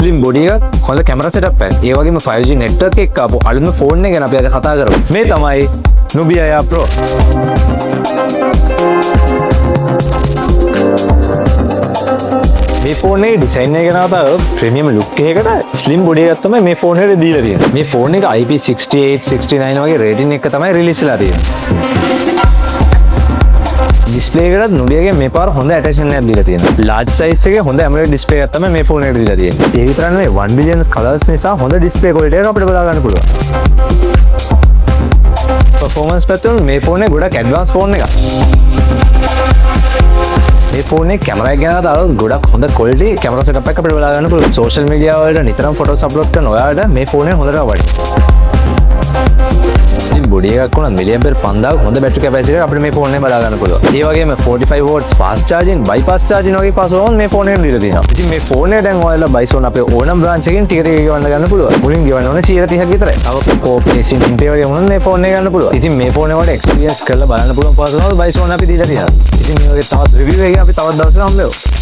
Slim body එකක්, හොඳ camera setup එකක්. ඒ වගේම 5G network එකක් ආපු අලුත්ම ෆෝන් එක ගැන අපි අද කතා කරමු. මේ තමයි Nubia Air Pro. මේ ෆෝන් එකේ ඩිසයින් එක ගැන කතා කරලා ප්‍රීමියම් ලුක් එකකට ස්ලිම් බොඩි එකක් තමයි මේ ෆෝන් එකට දීලා තියෙන්නේ. මේ ෆෝන් එක IP68 69 වගේ රේටින් එක තමයි රිලීස් වෙලා තියෙන්නේ. ඩිස්ප්ලේ එකකට Nubia මේ පාර හොඳ ඇටෙන්ෂන් එකක් දීලා තියෙනවා. large size එකේ හොඳ AMOLED ඩිස්ප්ලේ එකක් තමයි මේ ෆෝන් එකට දීලා තියෙන්නේ. ඒ විතරක් නෙවෙයි 1 billion colors නිසා හොඳ ඩිස්ප්ලේ quality එකක් අපිට බලා ගන්න පුළුවන්. performance පැත්තෙන් මේ ෆෝන් එක ගොඩක් ඇඩ්වාන්ස් ෆෝන් එකක්. මේ ෆෝන් එකේ කැමරා එක ගැන දාලා ගොඩක් හොඳ quality කැමරා setup එකක් අපිට බලා ගන්න පුළුවන්. social media වලට නිතරම photos upload කරන ඔයාලට මේ ෆෝන් එක හොඳට වටිනවා. බොඩි එකක් වුණත් මිලියම්පියර් 5000 හොඳ බැටරි කැපැසිටි එකක් අපිට මේ ෆෝන් එකේ බලා ගන්න පුළුවන්. ඒ වගේම 45 watts fast charging, bypass charging වගේ පසුබිම් මේ ෆෝන් එකට දීලා තියෙනවා. ඉතින් මේ ෆෝන් එක දැන් ඔයාලා බයිසෝන් අපේ ඕනම බ්‍රාන්ච් එකකින් ටික ටික ගෙවන්න ගන්න පුළුවන්. මුලින් ගෙවන්න ඕනේ 130ක් විතරයි. තව කෝපේ සින් පේ වගේ මොනවද මේ ෆෝන් එක ගන්න පුළුවන්. ඉතින් මේ ෆෝන් එකට එක්ස්පීරියන්ස් කරලා බලන්න පුළුවන් පසුබිම් බයිසෝන් අපි දීලා තියෙනවා. ඉතින් මේ වගේ තවත් රිවිව් එකකින් අපි තවත් දවසක හම්බ වෙමු.